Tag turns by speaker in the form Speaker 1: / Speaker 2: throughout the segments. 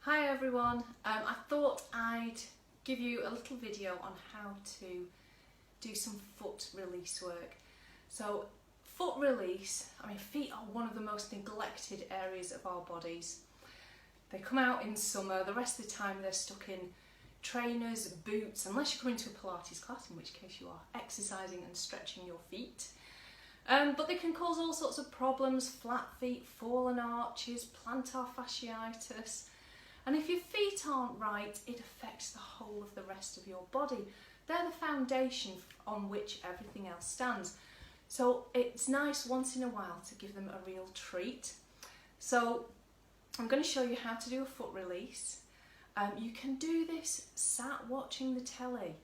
Speaker 1: Hi everyone, I thought I'd give you a little video on how to do some foot release work. So foot release, feet are one of the most neglected areas of our bodies. They come out in summer, the rest of the time they're stuck in trainers, boots, unless you're coming to a Pilates class, in which case you are exercising and stretching your feet. But they can cause all sorts of problems: flat feet, fallen arches, plantar fasciitis. And if your feet aren't right, it affects the whole of the rest of your body. They're the foundation on which everything else stands. So it's nice once in a while to give them a real treat. So I'm going to show you how to do a foot release. You can do this sat watching the telly.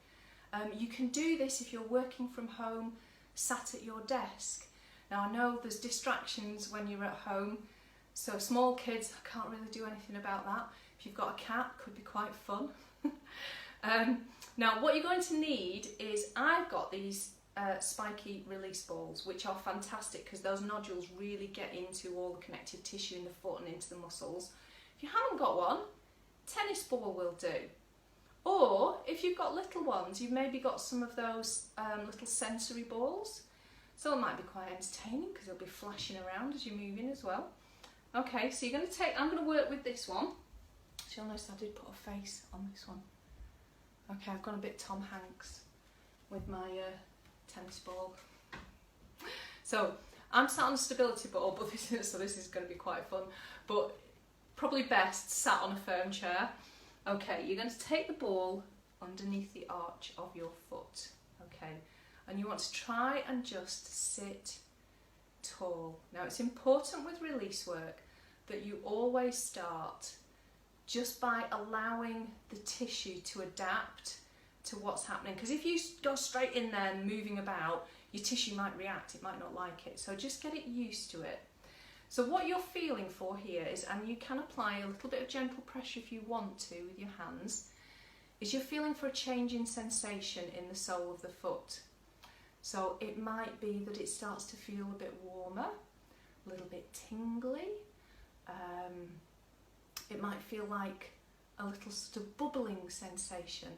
Speaker 1: You can do this if you're working from home, sat at your desk. Now I know there's distractions when you're at home, so small kids, I can't really do anything about that. If you've got a cat, could be quite fun. Now what you're going to need is, I've got these spiky release balls, which are fantastic because those nodules really get into all the connective tissue in the foot and into the muscles. If you haven't got one, tennis ball will do. Or if you've got little ones, you've maybe got some of those little sensory balls. So it might be quite entertaining because it'll be flashing around as you're moving as well. Okay, so you're going to I'm going to work with this one. So you'll notice I did put a face on this one. Okay, I've gone a bit Tom Hanks with my tennis ball. So I'm sat on a stability ball, but this is going to be quite fun. But probably best sat on a firm chair. Okay, you're going to take the ball underneath the arch of your foot. Okay, and you want to try and just sit tall. Now it's important with release work that you always start just by allowing the tissue to adapt to what's happening, because if you go straight in there and moving about, your tissue might react, it might not like it, so just get it used to it. So what you're feeling for here is, and you can apply a little bit of gentle pressure if you want to with your hands, is you're feeling for a change in sensation in the sole of the foot. So it might be that it starts to feel a bit warmer, a little bit tingly. It might feel like a little sort of bubbling sensation,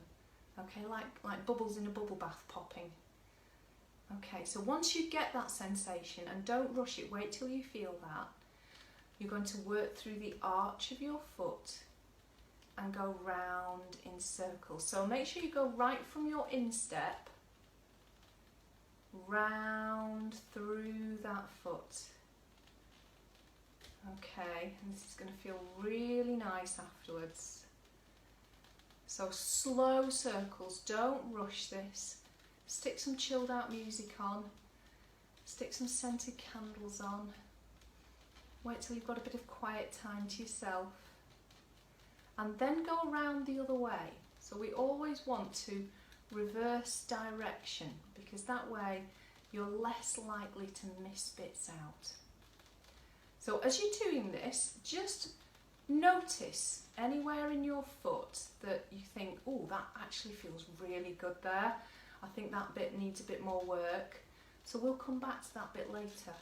Speaker 1: okay, like bubbles in a bubble bath popping. Okay, so once you get that sensation, and don't rush it, wait till you feel that, you're going to work through the arch of your foot and go round in circles. So make sure you go right from your instep round through that foot. Okay, and this is going to feel really nice afterwards. So slow circles, don't rush this. Stick some chilled out music on, stick some scented candles on, wait till you've got a bit of quiet time to yourself, and then go around the other way. So we always want to reverse direction, because that way you're less likely to miss bits out. So as you're doing this, just notice anywhere in your foot that you think, oh, that actually feels really good there. I think that bit needs a bit more work. So we'll come back to that bit later.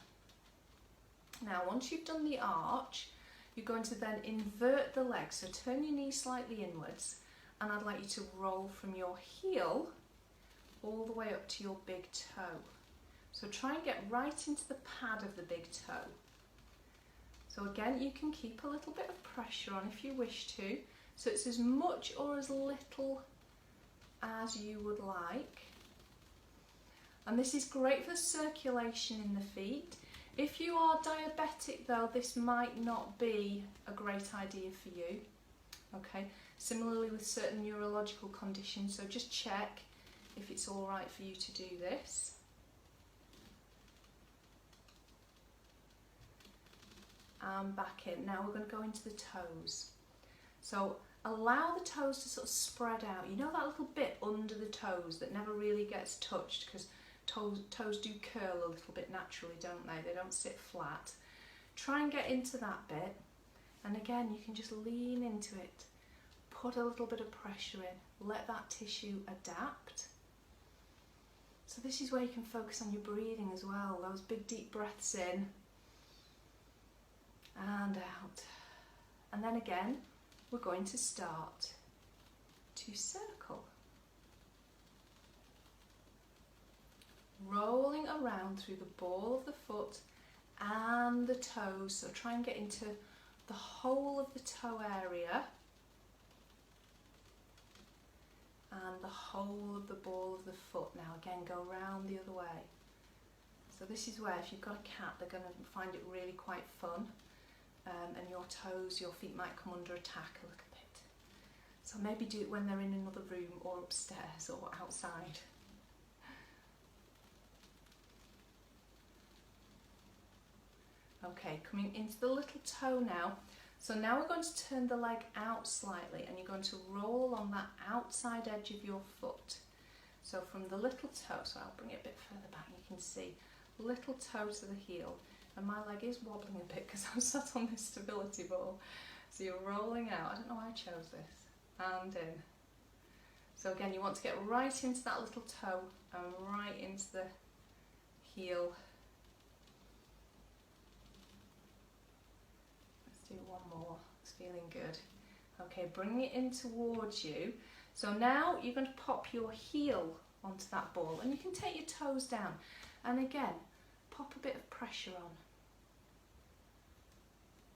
Speaker 1: Now, once you've done the arch, you're going to then invert the leg. So turn your knee slightly inwards, and I'd like you to roll from your heel all the way up to your big toe. So try and get right into the pad of the big toe. So again, you can keep a little bit of pressure on if you wish to. So it's as much or as little as you would like. And this is great for circulation in the feet. If you are diabetic though, this might not be a great idea for you. Okay, similarly with certain neurological conditions, so just check if it's all right for you to do this. And back in. Now we're going to go into the toes. So allow the toes to sort of spread out. You know that little bit under the toes that never really gets touched, because toes do curl a little bit naturally, don't they? They don't sit flat. Try and get into that bit, and again you can just lean into it, put a little bit of pressure in, let that tissue adapt. So this is where you can focus on your breathing as well, those big deep breaths in and out. And then again, we're going to start to circle. Rolling around through the ball of the foot and the toes, so try and get into the whole of the toe area and the whole of the ball of the foot. Now again, go round the other way. So this is where, if you've got a cat, they're going to find it really quite fun, and your toes, your feet might come under attack a little bit. So maybe do it when they're in another room or upstairs or outside. Okay, coming into the little toe now. So now we're going to turn the leg out slightly, and you're going to roll along that outside edge of your foot. So from the little toe, so I'll bring it a bit further back, you can see little toe to the heel, and my leg is wobbling a bit because I'm sat on this stability ball. So you're rolling out. I don't know why I chose this. And in. So again, you want to get right into that little toe and right into the heel. Let's do one more. It's feeling good. Okay, bring it in towards you. So now you're going to pop your heel onto that ball, and you can take your toes down, and again pop a bit of pressure on.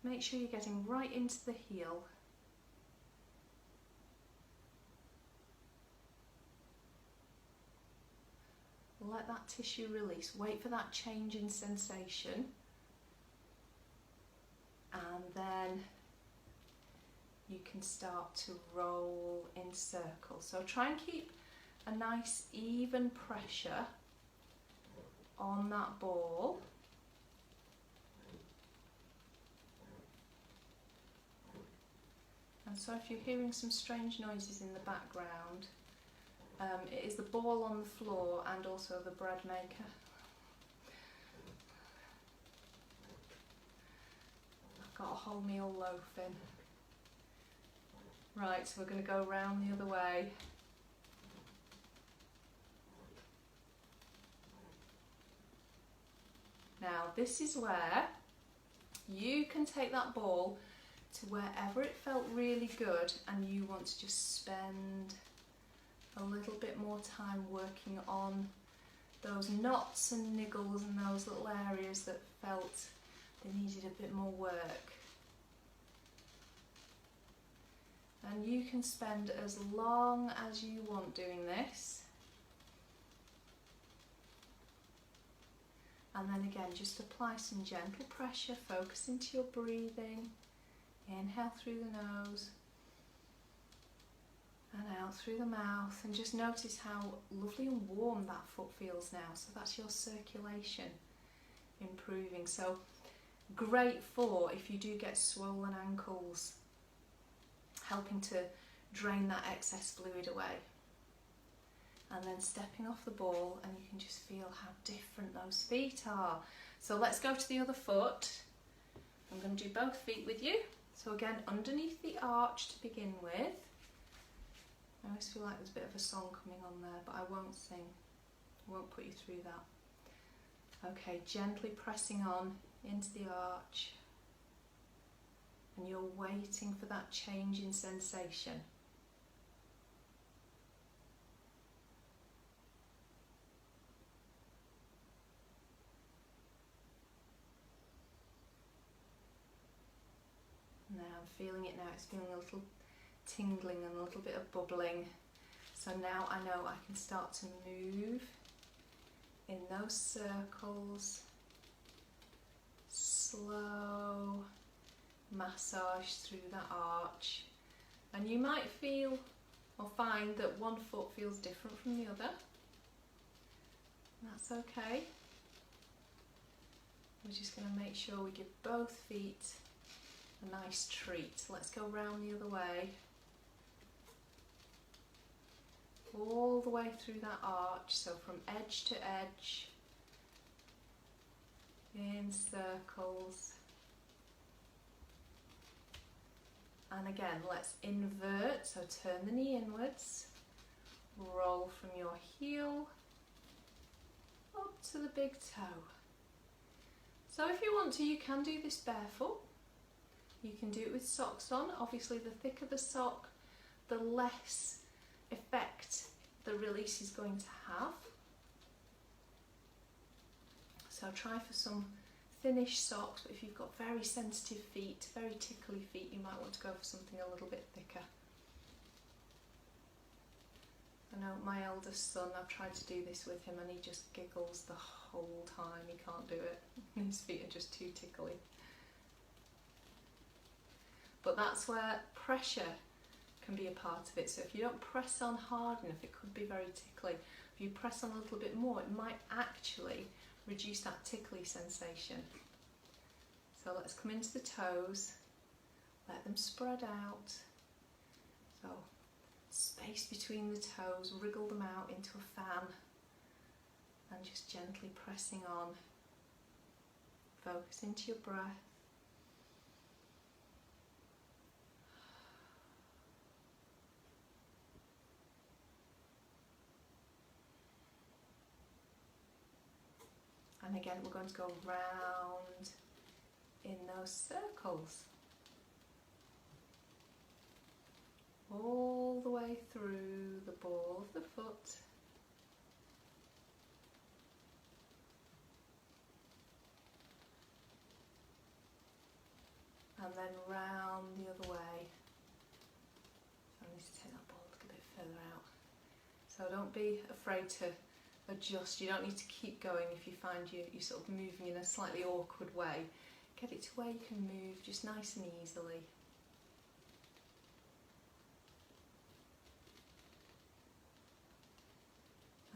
Speaker 1: Make sure you're getting right into the heel. Let that tissue release. Wait for that change in sensation, and then you can start to roll in circles. So try and keep a nice even pressure on that ball. And so if you're hearing some strange noises in the background, it is the ball on the floor and also the bread maker. I've got a wholemeal loaf in. Right, so we're going to go round the other way. Now this is where you can take that ball to wherever it felt really good, and you want to just spend a little bit more time working on those knots and niggles and those little areas that felt they needed a bit more work. And you can spend as long as you want doing this. And then again, just apply some gentle pressure, focus into your breathing. Inhale through the nose and out through the mouth, and just notice how lovely and warm that foot feels now. So that's your circulation improving. So great for if you do get swollen ankles, helping to drain that excess fluid away. And then stepping off the ball, and you can just feel how different those feet are. So let's go to the other foot. I'm going to do both feet with you. So again, underneath the arch to begin with. I always feel like there's a bit of a song coming on there, but I won't sing. I won't put you through that. Okay, gently pressing on into the arch. And you're waiting for that change in sensation. Now I'm feeling it now, it's feeling a little tingling and a little bit of bubbling. So now I know I can start to move in those circles. Slow massage through that arch. And you might feel or find that one foot feels different from the other. That's okay. We're just going to make sure we give both feet a nice treat. Let's go round the other way. All the way through that arch, so from edge to edge, in circles. And again, let's invert, so turn the knee inwards, roll from your heel up to the big toe. So if you want to, you can do this barefoot, You can do it with socks on. Obviously the thicker the sock, the less effect the release is going to have. So try for some thinnish socks, but if you've got very sensitive feet, very tickly feet, you might want to go for something a little bit thicker. I know my eldest son, I've tried to do this with him and he just giggles the whole time. He can't do it. His feet are just too tickly. But that's where pressure can be a part of it. So if you don't press on hard enough, it could be very tickly. If you press on a little bit more, it might actually reduce that tickly sensation. So let's come into the toes, let them spread out. So space between the toes, wriggle them out into a fan and just gently pressing on. Focus into your breath. And again, we're going to go round in those circles, all the way through the ball of the foot. And then round the other way. So I need to take that ball a little bit further out. So don't be afraid to adjust. You don't need to keep going if you find you're sort of moving in a slightly awkward way. Get it to where you can move just nice and easily.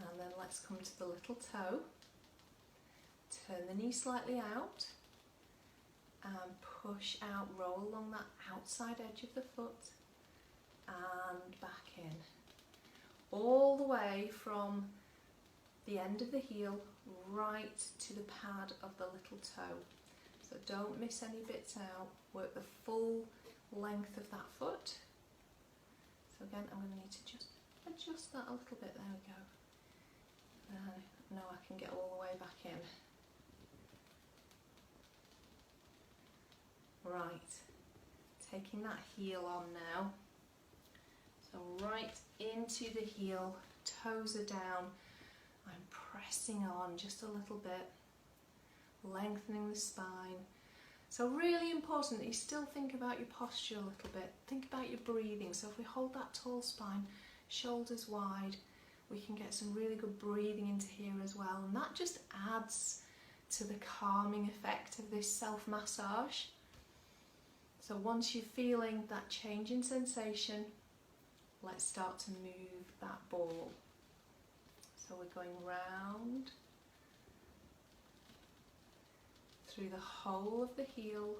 Speaker 1: And then let's come to the little toe. Turn the knee slightly out and push out, roll along that outside edge of the foot and back in. All the way from the end of the heel right to the pad of the little toe. So don't miss any bits out. Work the full length of that foot. So again, I'm going to need to just adjust that a little bit. There we go. Now I can get all the way back in. Right, taking that heel on now. So right into the heel, toes are down. I'm pressing on just a little bit, lengthening the spine. So really important that you still think about your posture a little bit. Think about your breathing. So if we hold that tall spine, shoulders wide, we can get some really good breathing into here as well. And that just adds to the calming effect of this self-massage. So once you're feeling that change in sensation, let's start to move that ball. So we're going round through the whole of the heel.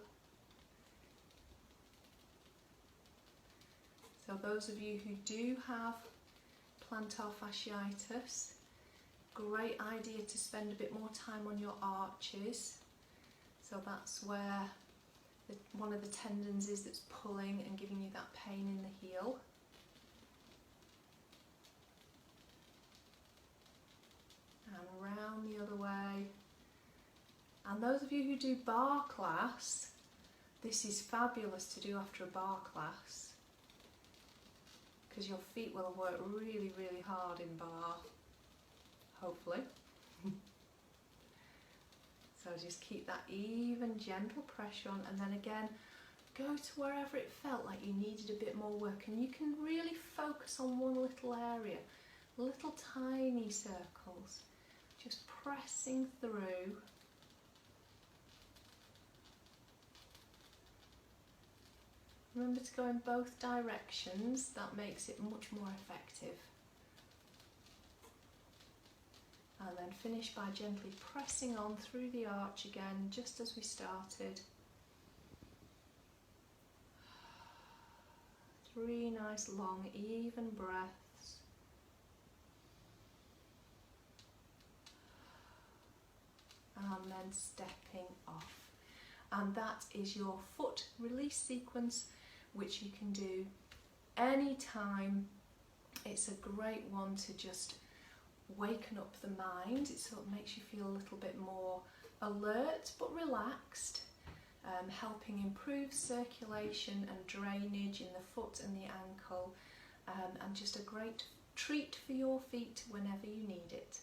Speaker 1: So those of you who do have plantar fasciitis, great idea to spend a bit more time on your arches. So that's where one of the tendons is that's pulling and giving you that pain in the heel. And round the other way. And those of you who do bar class, this is fabulous to do after a bar class, because your feet will have worked really, really hard in bar, hopefully. So just keep that even, gentle pressure on, and then again, go to wherever it felt like you needed a bit more work, and you can really focus on one little area, little tiny circles, just pressing through. Remember to go in both directions, that makes it much more effective. And then finish by gently pressing on through the arch again, just as we started. 3 nice long even breaths. And then stepping off. And that is your foot release sequence, which you can do anytime. It's a great one to just waken up the mind. It sort of makes you feel a little bit more alert but relaxed. helping improve circulation and drainage in the foot and the ankle, and just a great treat for your feet whenever you need it.